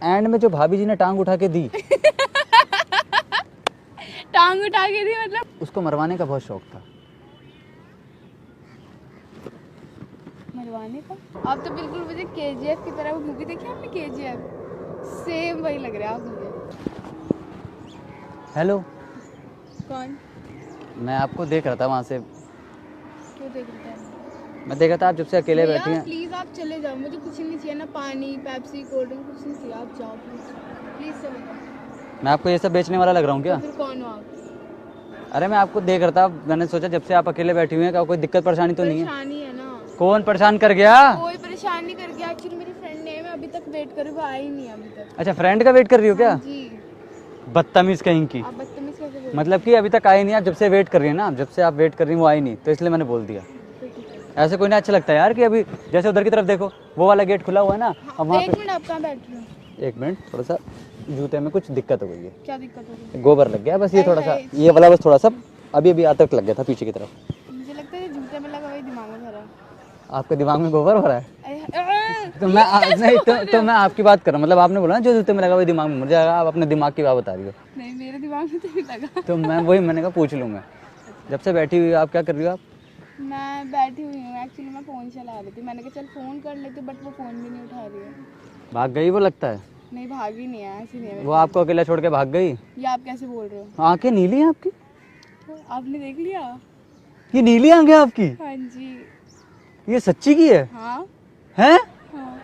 And में जो भाभी जी ने टांग उठा के दी टांग उठा के दी मतलब उसको मरवाने का बहुत शौक था। मरवाने का? आप तो बिल्कुल मुझे केजीएफ की तरह, वो मूवी देखी आपने केजीएफ, सेम वही लग रहा है आप मुझे। हेलो, कौन? मैं आपको देख रहा था वहाँ से। क्यों देख रहे हैं? मैं देखा था आप जब से अकेले बैठी हैं। प्लीज आप चले जाओ, मुझे कुछ नहीं चाहिए, ना पानी पेप्सी कोल्ड ड्रिंक कुछ नहीं चाहिए, आप जाओ प्लीज, प्लीज चले जाओ। मैं आपको ये सब बेचने वाला लग रहा हूँ क्या? तो फिर कौन हो आप? अरे मैं आपको देख रहा था, मैंने सोचा जब से आप अकेले बैठी हुई हैं क्या कोई दिक्कत परेशानी तो नहीं है? परेशानी है ना। कौन परेशान कर गया? कोई परेशान नहीं कर गया, एक्चुअली मेरी फ्रेंड ने, मैं अभी तक वेट कर रही हूँ, वो आई नहीं है अभी तक। अच्छा, फ्रेंड का वेट कर रही हो क्या? जी। बदतमीज कहीं की। आप बदतमीज कैसे बोल रहे मतलब कि अभी तक आई नहीं, आप जब से वेट कर रही है ना, जब से आप वेट कर रही हैं वो आई नहीं, तो इसलिए मैंने बोल दिया। ऐसे कोई नहीं अच्छा लगता है यार कि अभी जैसे उधर की तरफ देखो, वो वाला गेट खुला हुआ है ना, अब वहाँ एक पे। मिनट, आप कहाँ बैठ रहे हो? एक मिनट, थोड़ा सा जूते में कुछ दिक्कत हो गई है, क्या दिक्कत हो गई? गोबर लग गया बस, ये थोड़ा सा, ये वाला बस थोड़ा सा अभी अभी आतंक लग गया था पीछे की तरफ। मुझे लगता है जूते में लगा हुआ दिमाग में भरा है। आपके दिमाग में गोबर हो रहा है? अरे, तो मैं नहीं तो मैं आपकी बात कर रहा हूँ, मतलब आपने बोला ना जो जूते में लगा हुआ दिमाग में मुझे, आप अपने दिमाग की बात बता रही हो। नहीं मेरे दिमाग में तो नहीं लगा। तो मैं वही मैंने कहा पूछ लूँ मैं। जब से बैठी हुई आप क्या कर रही हो आप? मैं बैठी हुई हूँ, एक्चुअली मैं फ़ोन चला रही थी, मैंने कहा चल फ़ोन कर लेती, बट वो फ़ोन भी नहीं उठा रही है। भाग गई वो लगता है? नहीं भागी नहीं है, ऐसी नहीं है। वो आपको अकेला छोड़ के भाग गई? ये आप कैसे बोल रहे हो? आंखें नीली हैं आपकी? आपने देख लिया? ये नीली आंखें आपकी? हाँ जी। ये सच्ची की है? हाँ हैं? हाँ।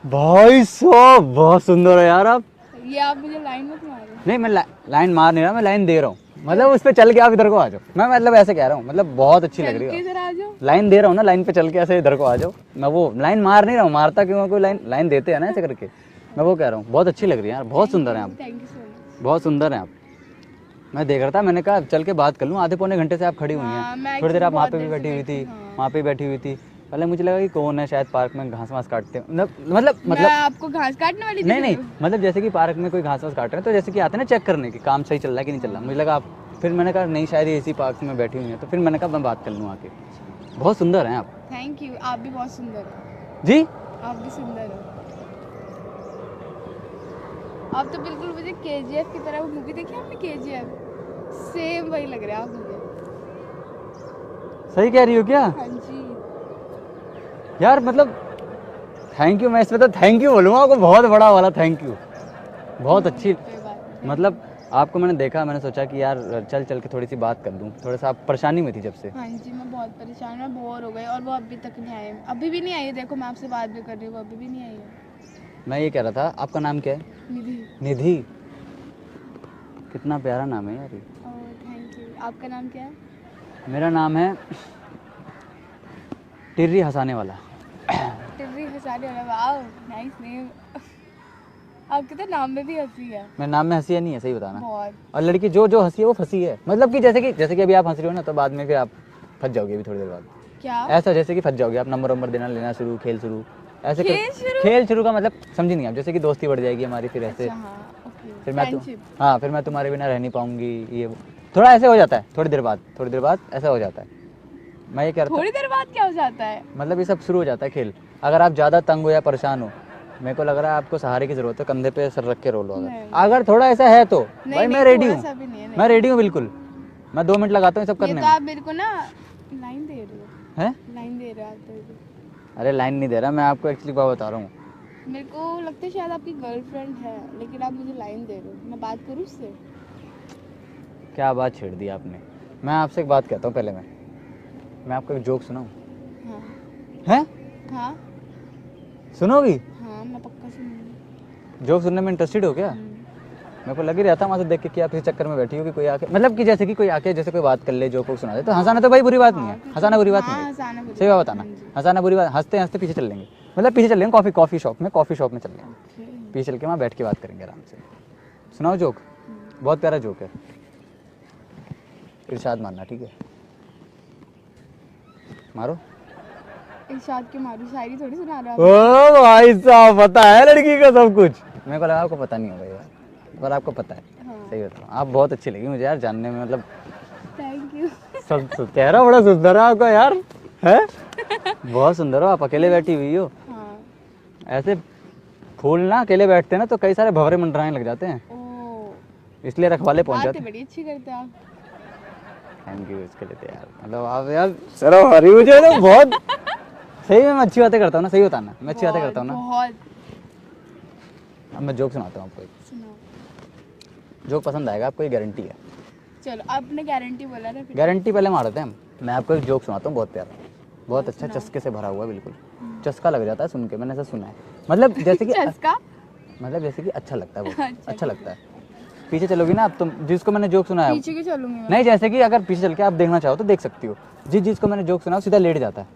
भाई साहब बहुत सुंदर है यार आप। ये आप मुझे लाइन मत मारो। नहीं मैं लाइन मार नहीं रहा, मैं लाइन दे रहा हूँ, मतलब उस पे चल के आप इधर को आ जाओ। मैं मतलब ऐसे कह रहा हूँ, मतलब बहुत अच्छी लग रही है। इधर आ जाओ। लाइन दे रहा हूँ ना, लाइन पे चल के ऐसे इधर को आ जाओ। मैं वो लाइन मार नहीं रहा हूँ, मारता क्यों? कोई लाइन देते हैं ना ऐसे करके, मैं वो कह रहा हूँ। बहुत अच्छी लग रही है यार, बहुत सुंदर है आप, थैंक यू सो मच। बहुत सुंदर है आप। मैं देख रहा था, मैंने कहा चल के बात कर लूँ, आधे पौने घंटे से आप खड़ी हुई हैं, थोड़ी देर आप वहाँ पे भी बैठी हुई थी, वहाँ पे बैठी हुई थी। पहले मुझे लगा कि कौन है, शायद पार्क में घास वास काटते हैं, मतलब मैं आपको घास काटने वाली थी? नहीं, मतलब जैसे कि पार्क में कोई घास वास काट रहे हैं तो जैसे कि आते हैं ना चेक करने की काम सही चल रहा है कि नहीं चल रहा, मुझे लगा आप। फिर मैंने कहा नहीं शायद इसी पार्क में बैठी हुई हैं, तो फिर मैंने कहा मैं बात कर लूँ आके। बहुत सुंदर हैं आप। थैंक यू, आप भी बहुत सुंदर हो जी। आप भी सुंदर हो। आप तो बिल्कुल मुझे केजीएफ की तरह, वो मूवी देखी आपने केजीएफ, सेम वही लग रहा है आप मुझे। सही कह रही हो क्या? हाँ जी। यार मतलब थैंक यू, मैं इसमें तो थैंक यू बोलूँगा आपको, बहुत बड़ा वाला थैंक यू। बहुत अच्छी, कोई बात नहीं। मतलब आपको मैंने देखा, मैंने सोचा कि यार चल के थोड़ी सी बात कर लूँ, थोड़ा सा आप परेशानी में थी जब से। हाँ जी, मैं बहुत परेशान, मैं बोर हो गई, और वो अभी तक नहीं आए, अभी भी नहीं आई है। देखो मैं आपसे बात भी कर रही हूँ, वो अभी भी नहीं आई है। मैं ये कह रहा था, आपका नाम क्या है? निधि। निधि? कितना प्यारा नाम है यार ये। Thank you. आपका नाम क्या है? मेरा नाम है टिर्री हंसाने वाला। टिर्री हंसाने वाला, वाओ नाइस नेम। आपके तो नाम में भी हंसी है। मेरे नाम में हंसी है नहीं है, सही बताना। बहुत। और लड़की जो हंसी है वो फंसी है, मतलब कि जैसे कि अभी आप हंस रही हो ना, तो बाद में फिर आप फंस जाओगे अभी थोड़ी देर बाद। क्या? ऐसा जैसे कि फंस जाओगे आप, नंबर देना लेना शुरू, खेल शुरू, ऐसे खेल खेल शुरू का मतलब समझी नहीं आप, जैसे कि दोस्ती बढ़ जाएगी हमारी, फिर ऐसे अच्छा, हाँ, ओके। फिर फिर मैं तुम्हारे बिना रह नहीं पाऊंगी, ये थोड़ा ऐसे हो जाता है, थोड़ी देर बाद ऐसा हो जाता है। मैं ये कह रहा था, थोड़ी देर बाद क्या हो जाता है? मतलब ये सब शुरू हो जाता है खेल। अगर आप ज़्यादा तंग हो या परेशान हो, मेरे को लग रहा है आपको सहारे की जरूरत है, कंधे पे सर रख के रो लो अगर थोड़ा ऐसा है तो। भाई मैं रेडी हूँ, मैं रेडी हूँ बिल्कुल, मैं 2 मिनट लगाता हूँ सब करने में। आप मेरे को ना लाइन दे रहे हो? हैं? लाइन दे रहे हो आप तो? अरे लाइन नहीं दे रहा, मैं आपको एक्चुअली बात बता रहा हूँ। मेरे को लगता है शायद आपकी गर्लफ्रेंड है, लेकिन आप मुझे लाइन दे रहे हो, मैं बात करूँ उससे? क्या बात छेड़ दी आपने। मैं आपसे एक बात कहता हूँ पहले, मैं आपको एक जोक सुनाऊँ? हाँ। हैं? हाँ सुनोगी? हाँ, मैं पक्का सुनूंगी। जोक सुनने में इंटरेस्टेड हो क्या? मेरे को लग ही रहता वहाँ से देख के कि आप इस चक्कर में बैठी हो कि कोई आके, मतलब कि जैसे कि कोई आके जैसे कोई बात कर ले, जोक सुना दे, तो हंसाना तो भाई बुरी बात नहीं है, हंसाना बुरी बात नहीं है, सही बात बताना, हंसाना बुरी बात, हंसते हंसते पीछे चल लेंगे, मतलब पीछे चल लेंगे कॉफी शॉप में चल लेंगे, पीछे चल के वहाँ बैठ के बात करेंगे आराम से। सुनाओ जोक, बहुत प्यारा जोक है, इरशाद मारना, ठीक है? मारो। इरशाद के मारू, शायरी थोड़ी सुना रहा हूँ। ओ भाई साहब, पता है लड़की को सब कुछ। मेरे को लगा आपको पता नहीं होगा यार, पर आपको पता है। हाँ। सही बताओ, आप बहुत अच्छी लगी मुझे यार जानने में, मतलब थैंक यू। सब चेहरा बड़ा सुंदर है आपका यार, है बहुत सुंदर हो आप, अकेले बैठी हुई हो। हाँ। ऐसे फूल ना अकेले बैठते हैं ना तो कई सारे भंवरे मंडराने लग जाते हैं, ओ इसलिए रखवाले पहुंच बात जाते तो हैं। बड़ी अच्छी करते हैं आप। थैंक यू इसके लिए तो यार, मतलब आप यार शर्म आ रही है मुझे तो बहुत। सही में मैं अच्छी बातें करता हूँ ना, सही बताना, मैं अच्छी बातें करता हूँ ना। बहुत। अब मैं जोक सुनाता हूँ आपको, सुनाओ। जोक पसंद आएगा आपको, ये गारंटी है। चलो आपने गारंटी बोला ना फिर। गारंटी पहले मारते हैं हम। मैं आपको एक जोक सुनाता हूँ बहुत प्यारा, बहुत अच्छा, सुनाओ। चस्के से भरा हुआ, बिल्कुल चस्का लग जाता है सुन के, मैंने ऐसा सुना है। मतलब जैसे कि चस्का। मतलब जैसे कि अच्छा लगता है वो, अच्छा, अच्छा लगता है। पीछे चलोगी ना आप, तुम जिसको मैंने जोक सुनाया, पीछे क्यों चलूंगी मैं? नहीं जैसे कि अगर पीछे चल के आप देखना चाहो तो देख सकती हो, जिस जिसको मैंने जोक सुना सीधा लेट जाता है।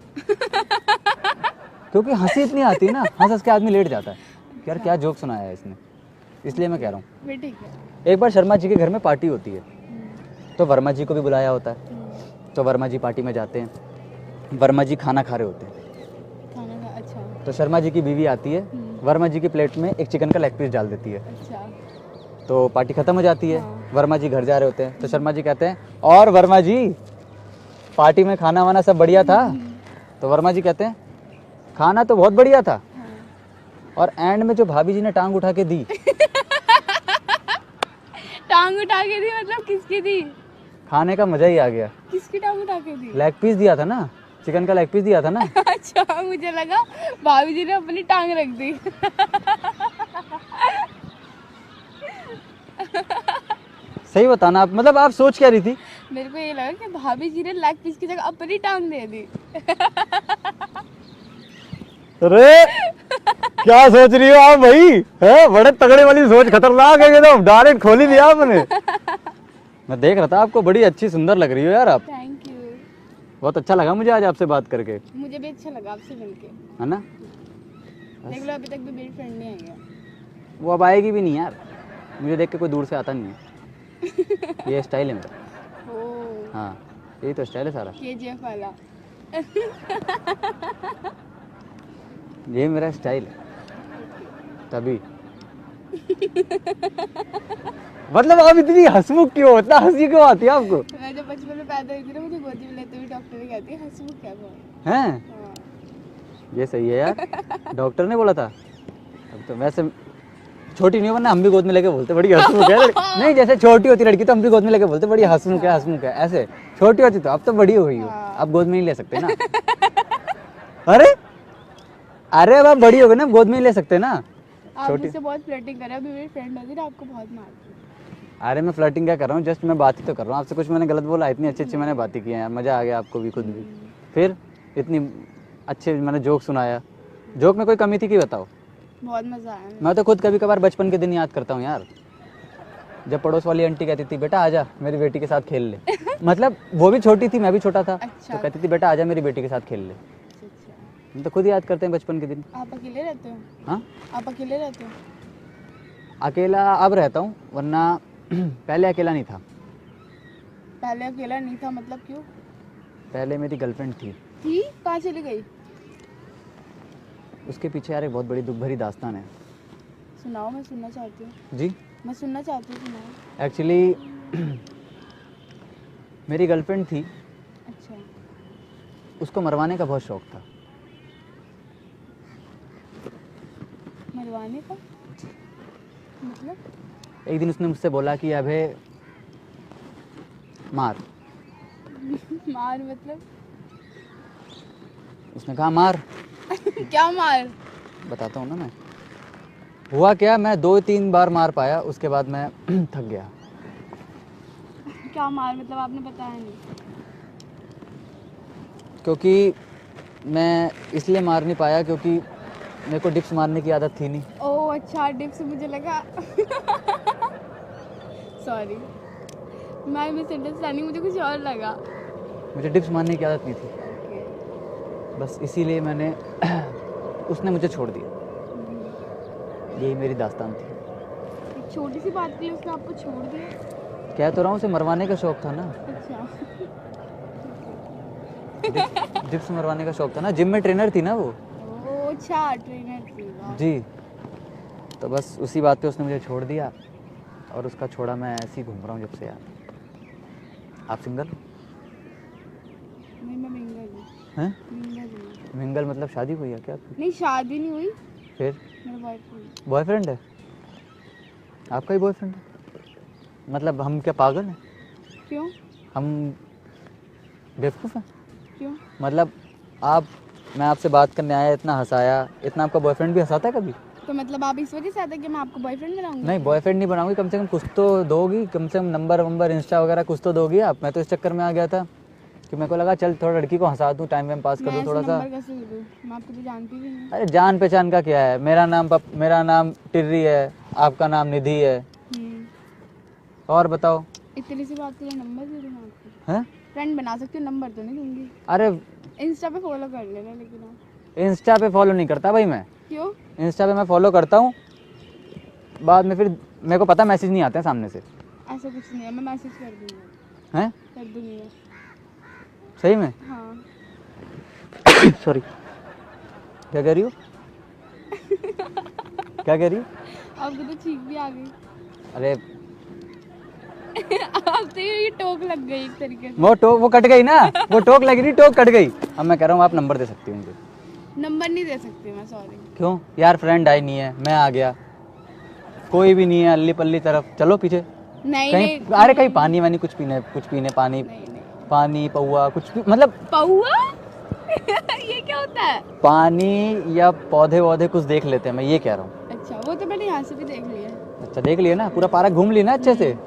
क्योंकि हंसी इतनी आती है ना, हंस हंस के आदमी लेट जाता है, यार क्या जोक सुनाया है इसने, इसलिए मैं कह रहा हूँ। फिर ठीक है। एक बार शर्मा जी के घर में पार्टी होती है, तो वर्मा जी को भी बुलाया होता है। तो वर्मा जी पार्टी में जाते हैं, वर्मा जी खाना खा रहे होते हैं। खाना का अच्छा। तो शर्मा जी की बीवी आती है, वर्मा जी की प्लेट में एक चिकन का लेग पीस डाल देती है। अच्छा। तो पार्टी खत्म हो जाती है, हाँ। वर्मा जी घर जा रहे होते हैं। तो शर्मा जी कहते हैं, और वर्मा जी पार्टी में खाना वाना सब बढ़िया था? तो वर्मा जी कहते हैं, खाना तो बहुत बढ़िया था, हाँ। और एंड में जो भाभी जी ने टांग उठा के दी, टांग उठा के दी मतलब किसकी दी? खाने का मजा ही आ गया। किसकी टांग उठा के दी? लेग पीस दिया था ना, चिकन का लेग पीस दिया था ना। अच्छा मुझे लगा भाभी जी ने अपनी टांग रख दी। सही बताना आप, मतलब आप सोच क्या रही थी? मेरे को ये लगा कि भाभी जी ने लेग पीस की जगह अपनी टांग दे दी। अरे क्या सोच रही हो आप भाई, है बड़े तगड़े वाली सोच, खतरनाक है एकदम, डायरेक्ट खोली दिया आपने। मैं देख रहा था आपको, बड़ी अच्छी सुंदर लग रही हो यार आप। Thank you. बहुत अच्छा लगा मुझे आज आपसे बात करके, मुझे भी अच्छा लगा आपसे मिलके। है ना। देख लो अभी तक भी मेरी फ्रेंड नहीं आई है। वो अब आएगी भी नहीं यार, मुझे देख के कोई दूर से आता नहीं है। ये स्टाइल है मेरा। ओ हाँ यही तो स्टाइल है सारा, केजीएफ वाला। ये मेरा स्टाइल है तभी। मतलब आप इतनी हंसमुख क्यों हो, इतना हंसी क्यों आती है आपको? मैं जब बचपन में पैदा हुई थी ना, मुझे गोदी में लेते हुए डॉक्टर ने कहती है हंसमुख क्या बहुत। हैं हाँ। ये सही है यार, डॉक्टर ने बोला था। अब तो वैसे छोटी नहीं हो, वरना हम भी गोद में लेके बोलते बड़ी हंसमुख है। नहीं जैसे छोटी होती लड़की तो हम भी गोद में लेके बोलते बड़ी हंसमुख है, हंसमुख है, ऐसे छोटी होती तो अब तो बड़ी हो गई हो, हाँ। अब गोद में नहीं ले सकते ना। अरे अरे अब आप बड़ी हो गई ना, अब गोद में नहीं ले सकते ना। आप छोटी, मुझसे बहुत फ्लर्टिंग कर रहे हो, अभी मेरी फ्रेंड होती ना आपको बहुत मारती। अरे मैं फ्लर्टिंग क्या कर रहा हूँ, जस्ट मैं बात ही तो कर रहा हूँ आपसे, कुछ मैंने गलत बोला? इतनी अच्छी अच्छी मैंने बातें की हैं यार, मज़ा आ गया आपको भी, खुद भी। फिर इतनी अच्छे मैंने जोक सुनाया, जोक में कोई कमी थी कि बताओ? बहुत मजा आया। मैं तो खुद कभी कभार बचपन के दिन याद करता हूँ यार, जब पड़ोस वाली आंटी कहती थी बेटा आजा मेरी बेटी के साथ खेल ले। मतलब वो भी छोटी थी, मैं भी छोटा था। अच्छा। तो कहती थी बेटा आजा मेरी बेटी के साथ खेल ले। अच्छा अच्छा। हम तो खुद याद करते हैं बचपन के दिन। आप अकेले रहते हो? हाँ आप अकेले रहते हो? अकेला अब रहता हूँ, वरना पहले अकेला नहीं था। पहले अकेला नहीं था मतलब क्यों? पहले मेरी गर्लफ्रेंड थी, कहाँ चली गई? उसके पीछे यार एक बहुत बड़ी दुख भरी दास्तान है। सुनाओ, मैं सुनना चाहती हूँ। जी मैं सुनना चाहती हूँ, सुनाओ। एक्चुअली मेरी गर्लफ्रेंड थी, अच्छा। उसको मरवाने का बहुत शौक था। मरवाने का मतलब? एक दिन उसने मुझसे बोला कि अबे मार। मार मतलब? उसने कहा मार। क्या मार? बताता हूँ ना मैं। हुआ क्या, मैं 2-3 बार मार पाया, उसके बाद मैं थक गया। क्या मार मतलब आपने बताया नहीं? क्योंकि मैं इसलिए मार नहीं पाया क्योंकि मेरे को डिप्स मारने की आदत थी नहीं। ओह अच्छा, डिप्स मुझे लगा। सॉरी, मैं मिसअंडरस्टैंडिंग, मुझे कुछ और लगा। मुझे डिप्स मारने की आदत नहीं थी, बस इसीलिए मैंने उसने मुझे छोड़ दिया। यही मेरी दास्तान थी। एक छोटी सी बात के लिए उसने आपको छोड़ दिया? कह तो रहा हूँ, उसे मरवाने का शौक था ना। अच्छा। डिप्स मरवाने का शौक था ना, जिम में ट्रेनर थी ना वो। ओह अच्छा, ट्रेनर थी। वाह। जी, तो बस उसी बात पे उसने मुझे छोड़ दिया, और उसका छोड़ा मैं ऐसे ही घूम रहा हूँ जब से यार। आप सिंगल नहीं, मैं मिंगल हूँ। हैं? मिंगल हूँ। मिंगल मतलब शादी हुई है क्या आपकी? नहीं शादी नहीं हुई, फिर मेरा बॉयफ्रेंड। बॉयफ्रेंड है? आपका ही बॉयफ्रेंड है? मतलब हम क्या पागल हैं? क्यों? हम बेवकूफ़ हैं? क्यों? मतलब आप, मैं आपसे बात करने आया, इतना हंसाया, इतना आपका बॉयफ्रेंड भी हंसाता है कभी? तो मतलब आप इस वजह से आते कि मैं आपको बॉयफ्रेंड बनाऊंगी? नहीं, बॉयफ्रेंड नहीं बनाऊंगी, कम से कम कुछ तो दोगी, कम से कम नंबर वंबर इंस्टा वगैरह कुछ तो दोगी आप। मैं तो इस चक्कर में आ गया था कि मेरे को लगा चल थोड़ा लड़की को हंसा दूँ, टाइम वाइम पास कर मैं दूँ थोड़ा ऐसे सा। नंबर कैसे दे दूं? मैं आपको तो जानती भी नहीं। अरे जान पहचान का क्या है, मेरा नाम टिर्री है, आपका नाम निधि है। और बताओ। इतनी सी बात के लिए नंबर दे दूं मैं आपको? हैं? फ्रेंड बना सकती हूँ, नंबर तो नहीं दूंगी। अरे इंस्टा पे फॉलो कर लेना लेकिन आप। इंस्टा पे फॉलो नहीं करता भाई मैं। क्यों? इंस्टा पे मैं फॉलो करता हूँ, बाद में फिर मेरे को पता मैसेज नहीं आते हैं सामने से। ऐसा कुछ नहीं है, मैं मैसेज कर दूंगी। हैं? कर दूंगी मैं। सही में? हाँ। सॉरी, क्या कह रही हो? क्या कह रही हो? आपको तो ठीक भी आ गई। अरे आप तो ये टोक लग गई एक तरीके से। वो कट गई ना, वो टोक लगी नहीं, टोक कट गई। अब मैं कह रहा हूँ आप नंबर दे सकती हो मुझे। नंबर नहीं दे सकती मैं, सॉरी। क्यों यार? फ्रेंड आई नहीं है, मैं आ गया, कोई भी नहीं है अल्ली पल्ली तरफ, चलो पीछे नहीं कहीं। नहीं अरे कहीं पानी वानी कुछ पीने पानी, नहीं नहीं। पानी पौआ कुछ भी, मतलब पौआ? ये क्या होता है? पानी या पौधे वौधे कुछ देख लेते हैं, मैं ये कह रहा हूँ। अच्छा, वो तो मैंने यहाँ से भी देख लिया। अच्छा देख लिया ना, पूरा पार्क घूम लिया ना अच्छे से?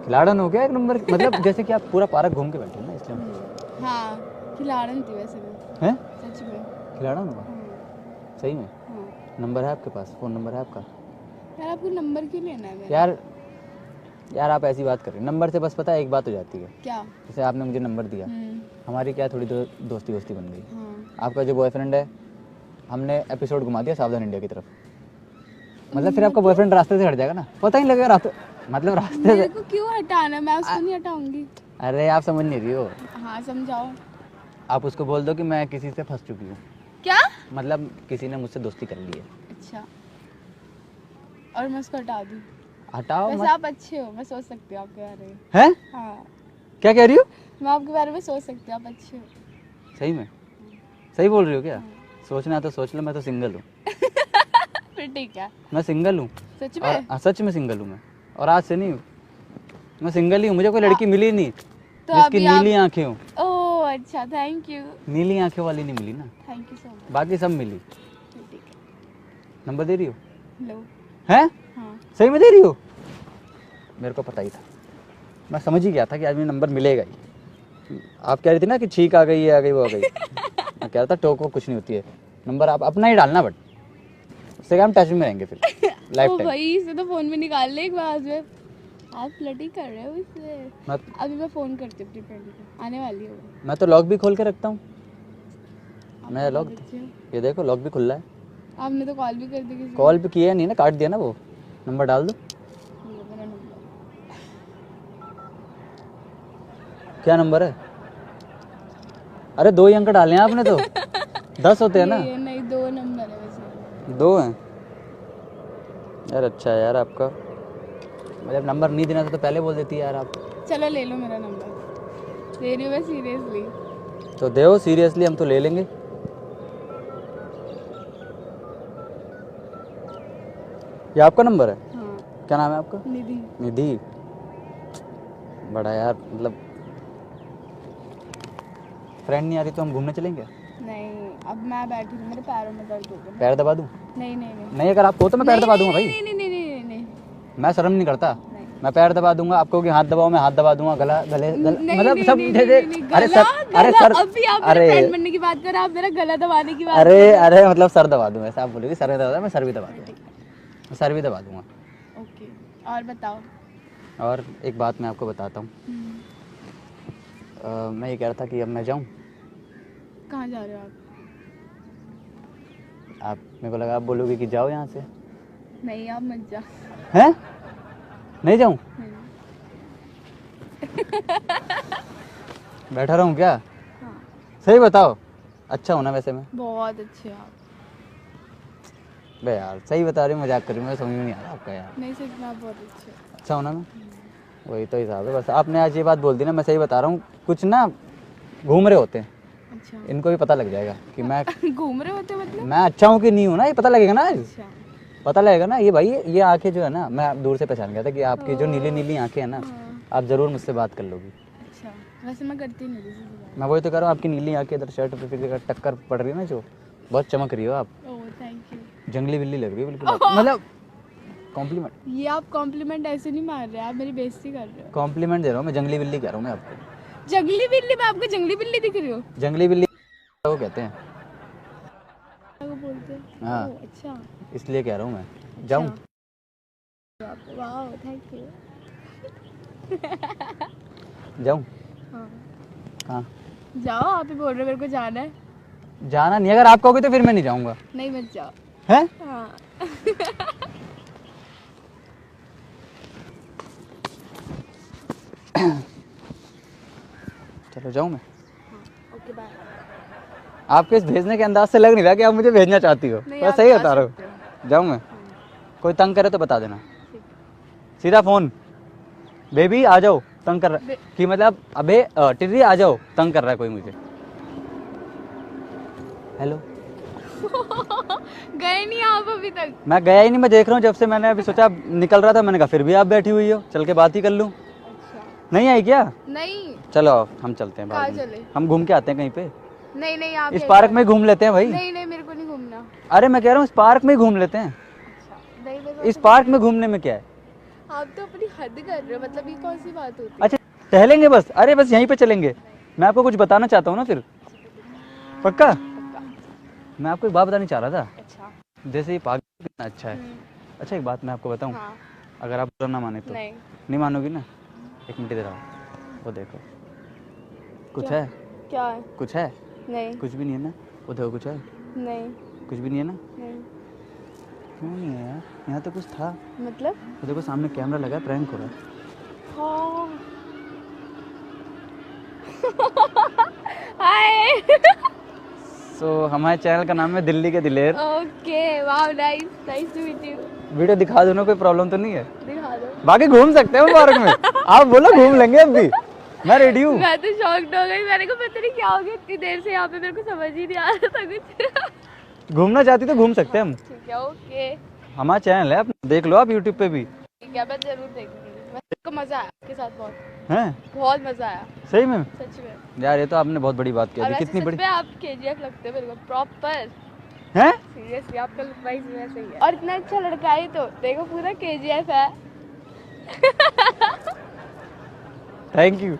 खिलाड़न हो गया एक नंबर। मतलब जैसे कि आप पूरा पार्क घूम के बैठे हो ना, इसलिए। हाँ, खिलाड़न थी वैसे मैं। हैं? सच में। खिलाड़न हुआ? हाँ। सही में? हाँ। नंबर है आपके पास? फ़ोन नंबर है आपका? यार आपको नंबर क्यों लेना है मेरा? यार आप ऐसी बात कर रहे हैं, नंबर से बस पता है एक बात हो जाती है। क्या? जैसे आपने मुझे नंबर दिया, हमारी क्या थोड़ी दोस्ती बन गई। हाँ। आपका जो बॉयफ्रेंड है, हमने एपिसोड घुमा दिया सावधान इंडिया की तरफ। मतलब फिर आपका बॉयफ्रेंड रास्ते से हट जाएगा ना, पता ही लगेगा रास्ते, मतलब रास्ते मेरे से। को क्यों हटाना? मैं उसको नहीं हटाऊंगी। अरे आप समझ नहीं रही हो। हाँ, समझाओ। आप उसको बोल दो कि मैं किसी से फंस चुकी हूँ। क्या? मतलब किसी ने मुझसे दोस्ती कर ली है। अच्छा, और मैं उसको हटा दूँ? हटाओ वैसे मत। आप अच्छे हो, मैं सोच सकती हूँ आपके बारे में। हैं? हाँ, क्या कह रही हो? मैं आपके बारे में सोच सकती हूँ, आप अच्छे हो। सही में? सही बोल रही हो क्या? सोचना है तो सोच लो, मैं तो सिंगल हूँ। फिर ठीक है। मैं सिंगल हूँ। सच और में? सच में सिंगल हूँ मैं, और आज से नहीं हूँ, मैं सिंगल ही हूँ। मुझे कोई लड़की मिली नहीं तो जिसकी अभी आप- नीली आंखें हो। ओह अच्छा, थैंक यू। नीली आंखें वाली नहीं मिली ना, थैंक यू सो मच। बाकी सब मिली। ठीक है, नंबर दे रही हो? लो। हैं? हाँ। सही में दे रही हो? मेरे को पता ही था, मैं समझ ही गया था कि आज मुझे नंबर मिलेगा ही। आप कह रही थी ना कि छींक आ गई, ये आ गई, वो आ गई। मैं कह रहा था टोक वो कुछ नहीं होती है, नंबर आप अपना ही डालना, बट उससे हम टच में रहेंगे फिर लाइफ ओ टाइम। भाई, इसे तो फोन में निकाल ले एक बार में। आप फ्लर्टिंग कर रहे हो इससे। अभी मैं फोन करती हूँ अपनी फ्रेंड को, आने वाली हो। मैं तो लॉक भी खोल के रखता हूँ। आप मैं लॉक, बहुत अच्छे हो। ये देखो लॉक भी खुला है। आपने तो कॉल भी कर दी किसी को। कॉल भी किया नहीं ना, काट दिया ना वो। नंबर डाल दो। ये मेरा नंबर। क्या नंबर है? अरे 2 ही अंक डाले हैं आपने तो। 10 होते हैं ना। ये नहीं, 2 नंबर है वैसे। 2 हैं यार। अच्छा है यार आपका, मतलब नंबर नहीं देना था तो पहले बोल देती यार आप। चलो ले लो मेरा नंबर, दे रही हूँ मैं सीरियसली। तो दो सीरियसली, हम तो ले लेंगे। ये आपका नंबर है? हाँ। क्या नाम है आपका? निधि। निधि। बड़ा यार, मतलब फ्रेंड नहीं आ रही तो हम घूमने चलेंगे? नहीं, अब मैं बैठी हूँ, मेरे पैरों में दर्द हो गया। पैर दबा दूं? नहीं नहीं नहीं नहीं, अगर आप हो तो मैं पैर दबा दूंगा भाई। नहीं नहीं नहीं नहीं नहीं। मैं शर्म नहीं करता, नहीं। मैं पैर दबा दूंगा। आपको कि हाथ दबाओ, मैं हाथ दबा दूंगा। गला गले नहीं, मतलब नहीं, सब नहीं, दे नहीं, नहीं, अरे गला, सर, अरे गला, सर, अभी आप मेरे अरे फ्रेंड बनने की बात कर रहे हैं, आप मेरा गला दबाने की बात अरे कर रहे अरे मतलब सर दबा दूं, ऐसा आप बोलोगे सर दबा, मैं सर भी दबा दूंगा, मैं सर भी दबा दूंगा। हैं। ओके, और बताओ। और एक बात मैं आपको बताता हूँ, मैं ये कह रहा था कि अब मैं जाऊँ। कहाँ जा रहे हो आप, मेरे को लगा आप बोलोगे कि जाओ यहाँ से। नहीं, आप मत जाओ। हैं? नहीं जाऊँ? बैठा रहूँ क्या? हाँ। सही बताओ, अच्छा होना वैसे मैं। बहुत अच्छे आप। बे यार सही बता रही हूँ, मजाक कर रही हूँ, मैं समझ में नहीं आ रहा आपका यार। नहीं, सच में आप बहुत अच्छे हो। अच्छा होना मैं, वही तो हिसाब है। बस आपने आज ये बात बोल दी ना, मैं सही बता रहा हूँ, कुछ ना घूम रहे होते हैं, अच्छा इनको भी पता लग जाएगा कि मैं घूम रहे होते मतलब। मैं अच्छा हूँ कि नहीं हूँ ना, ये पता लगेगा ना। अच्छा पता लगेगा ना। ये भाई ये आंखें जो है ना, मैं दूर से पहचान गया था कि आपकी जो नीली नीली आंखें हैं ना, आप जरूर मुझसे बात कर लोगी। अच्छा वैसे मैं करती नहीं किसी से बात। मैं वही तो कह रहा हूँ, आपकी नीली आंखें इधर शर्ट पे टक्कर पड़ रही है ना, जो बहुत चमक रही हो आप। Oh thank you. जंगली बिल्ली लग रही है बिल्कुल आप। मतलब कॉम्प्लीमेंट, ये आप कॉम्प्लीमेंट ऐसे नहीं मार रहे, आप मेरी बेइज्जती कर रहे हो। कॉम्प्लीमेंट दे रहा हूँ मैं, जंगली बिल्ली कह रहा हूँ मैं आपको। जंगली बिल्ली? मैं आपको जंगली बिल्ली दिख रही हूँ? जंगली बिल्ली वो कहते हैं, को बोलते हैं। हाँ ओह अच्छा इसलिए कह रहा हूँ मैं। जाऊँ? वाह थैंक यू। जाऊँ? हाँ हाँ जाओ, आप ही बोल रहे हो मेरे को जाना है। जाना नहीं, अगर आप कहोगे तो फिर मैं नहीं जाऊँगा। नहीं मत जाओ। हैं? हाँ चलो जाऊँ मैं? Okay bye. आपके इस भेजने के अंदाज से लग नहीं रहा कि आप मुझे भेजना चाहती हो। नहीं, बस आप सही जा बता रहा सकते हूँ। जाऊँ मैं? कोई तंग करे तो बता देना, ठीक। सीधा फोन, बेबी आ जाओ तंग कर रहा कि मतलब अबे टिर्री आ जाओ तंग कर रहा है कोई मुझे। हेलो गए नहीं आप अभी तक? मैं गया ही नहीं, मैं देख रहा हूँ जब से। मैंने अभी सोचा निकल रहा था, मैंने कहा फिर भी आप बैठी हुई हो, चल के बात ही कर लूँ। अच्छा नहीं आई क्या? नहीं। चलो हम चलते हैं कहाँ बाद में। चले? हम घूम के आते हैं कहीं पे, नहीं नहीं आप इस यहीं पार्क रहो। में ही घूम लेते हैं भाई। नहीं नहीं मेरे को नहीं घूमना। अरे मैं कह रहा हूँ इस पार्क में ही घूम लेते हैं। अच्छा नहीं मेरे को इस पार्क में घूमने में क्या है? आप तो अपनी हद कर रहे हो, मतलब ये कौन सी बात होती है? अच्छा टहलेंगे बस? अरे बस यहीं पे चलेंगे। मैं आपको कुछ बताना चाहता हूँ ना फिर। पक्का? मैं आपको एक बात बतानी चाह रहा था। अच्छा जैसे ये पार्क कितना अच्छा है। अच्छा एक बात मैं आपको बताऊँ, हाँ अगर आप बुरा ना माने तो। नहीं नहीं मानोगी ना? एक मिनट इधर आओ, वो देखो कुछ क्या? है? क्या है? कुछ है? नहीं कुछ भी नहीं है ना? वो देखो कुछ है? नहीं कुछ भी नहीं है ना? नहीं क्यों नहीं है यार? यहाँ तो कुछ था। मतलब वो देखो सामने कैमरा लगा है, प्रैंक हो रहा है। हाँ हाय सो हमारे चैनल का नाम है दिल्ली के दिलेर। Okay wow nice nice to meet you. Video दिखा दो ना, कोई प्रॉब्लम तो नहीं है? दिखा दो। बाकी घूम सकते हैं पार्क में, आप बोलो घूम लेंगे अब भी, मैं रेडी हूँ। मैं तो शॉक्ड हो गई, मैंने को पता नहीं क्या हो गया इतनी देर से यहाँ पे, मेरे को समझ ही नहीं आ रहा था कुछ। घूमना चाहती तो घूम सकते हैं हम। ठीक है ओके हमारा चैनल है, देख लो आप यूट्यूब पे भी। ठीक है मैं जरूर देखूंगी। मेरे को मजा आया आपके साथ, बहुत हैं? मजा आया सही में? सच में। यार ये तो आपने बहुत बड़ी बात और की। कितनी बड़ी आप केजीएफ लगते हो मेरे को प्रॉपर। हैं? सीरियसली आपका लुक वाइज वैसे ही है, और इतना अच्छा लड़का है तो देखो पूरा केजीएफ है। Thank you.